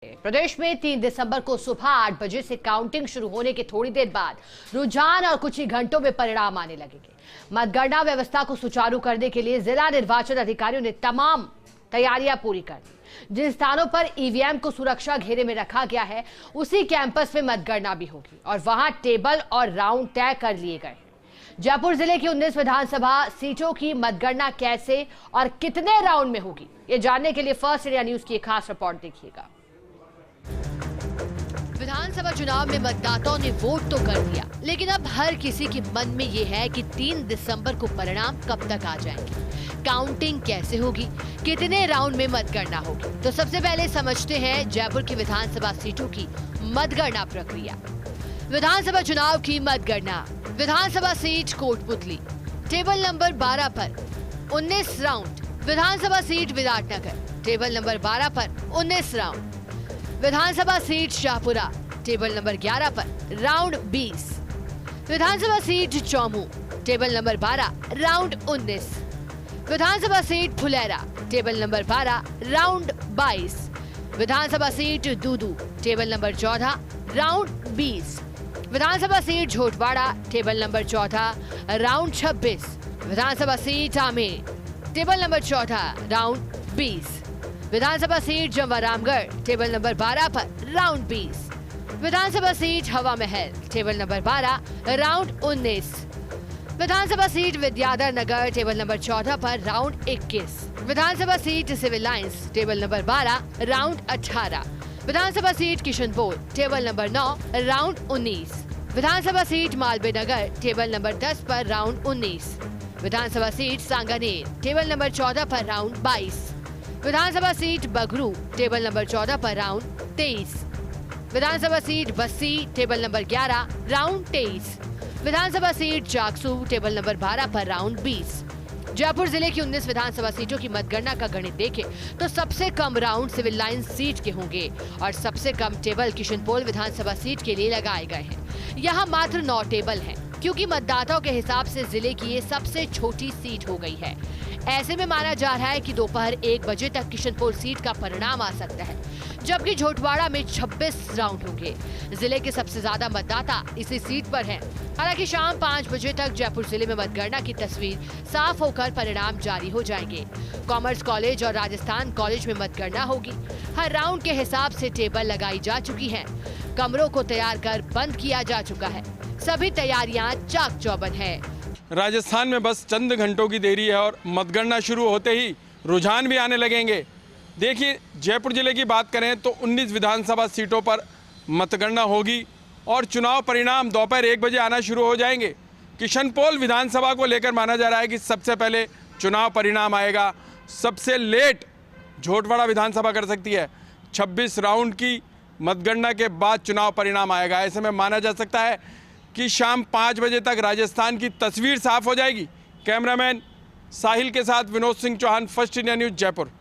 प्रदेश में 3 दिसंबर को सुबह 8 बजे से काउंटिंग शुरू होने के थोड़ी देर बाद रुझान और कुछ ही घंटों में परिणाम आने लगेंगे। मतगणना व्यवस्था को सुचारू करने के लिए जिला निर्वाचन अधिकारियों ने तमाम तैयारियां पूरी कर दी। जिन स्थानों पर ईवीएम को सुरक्षा घेरे में रखा गया है, उसी कैंपस में मतगणना भी होगी और वहां टेबल और राउंड तय कर लिए गए हैं। जयपुर जिले की 19 विधानसभा सीटों की मतगणना कैसे और कितने राउंड में होगी, ये जानने के लिए फर्स्ट इंडिया न्यूज की एक खास रिपोर्ट देखिएगा। विधानसभा चुनाव में मतदाताओं ने वोट तो कर दिया, लेकिन अब हर किसी के मन में ये है कि 3 दिसंबर को परिणाम कब तक आ जाएंगे, काउंटिंग कैसे होगी, कितने राउंड में मतगणना होगी। तो सबसे पहले समझते हैं जयपुर की विधानसभा सीटों की मतगणना प्रक्रिया। विधानसभा चुनाव की मतगणना। विधानसभा सीट कोटपुतली, टेबल नंबर 12 पर 19 राउंड। विधानसभा सीट विराटनगर, टेबल नंबर 12 पर 19 राउंड। विधानसभा सीट शाहपुरा, टेबल नंबर 11 पर राउंड 20। विधानसभा seat Chomu, table number 12 round 19। विधानसभा seat Phulera, table number 12 round 22। विधानसभा seat Dudu, table number 14 round 20। विधानसभा seat Jhotwara, table number 14 round 26। विधानसभा seat Amer, table number 14 round 20। विधानसभा सीट जवारामगढ़, टेबल नंबर 12 पर राउंड 20। विधानसभा seat Hawa Mahal, table number 12 round 19। विधानसभा seat Vidyadhar Nagar, table number 14 पर round 21। विधानसभा seat Civil Lines, table number 12 round 18। विधानसभा seat Kishanpole, table number 9 round 19। विधानसभा seat Malviya Nagar, table number 10 पर राउंड 19। विधानसभा सीट सांगानेर, टेबल नंबर 14 पर राउंड 22। विधानसभा सीट बगरू, टेबल नंबर 14 पर राउंड 23। विधानसभा seat Bassi, table number 11 round 23। विधानसभा सीट चाकसू, टेबल नंबर 12 पर राउंड 20। जयपुर जिले की 19 विधानसभा सीटों की मतगणना का गणित देखें तो सबसे कम राउंड सिविल लाइंस सीट के होंगे और सबसे कम टेबल किशनपोल विधानसभा सीट के लिए लगाए गए हैं। यहाँ मात्र 9 टेबल हैं, क्योंकि मतदाताओं के हिसाब से जिले की ये सबसे छोटी सीट हो गई है। ऐसे में माना जा रहा है कि दोपहर 1 बजे तक किशनपोल सीट का परिणाम आ सकता है, जबकि झोटवाड़ा में 26 राउंड होंगे। जिले के सबसे ज्यादा मतदाता इसी सीट पर हैं। हालांकि शाम 5 बजे तक जयपुर जिले में मतगणना की तस्वीर साफ होकर परिणाम जारी हो जाएंगे। कॉमर्स कॉलेज और राजस्थान कॉलेज में मतगणना होगी। हर राउंड के हिसाब से टेबल लगाई जा चुकी है, कमरों को तैयार कर बंद किया जा चुका है। सभी तैयारियां चाक चौबंद है। राजस्थान में बस चंद घंटों की देरी है और मतगणना शुरू होते ही रुझान भी आने लगेंगे। देखिए, जयपुर जिले की बात करें तो 19 विधानसभा सीटों पर मतगणना होगी और चुनाव परिणाम दोपहर 1 बजे आना शुरू हो जाएंगे। किशनपोल विधानसभा को लेकर माना जा रहा है कि सबसे पहले चुनाव परिणाम आएगा। सबसे लेट झोटवाड़ा विधानसभा कर सकती है। 26 राउंड की मतगणना के बाद चुनाव परिणाम आएगा। ऐसे में माना जा सकता है कि शाम 5 बजे तक राजस्थान की तस्वीर साफ हो जाएगी। कैमरामैन साहिल के साथ Vinod Singh Chauhan, First India News, Jaipur.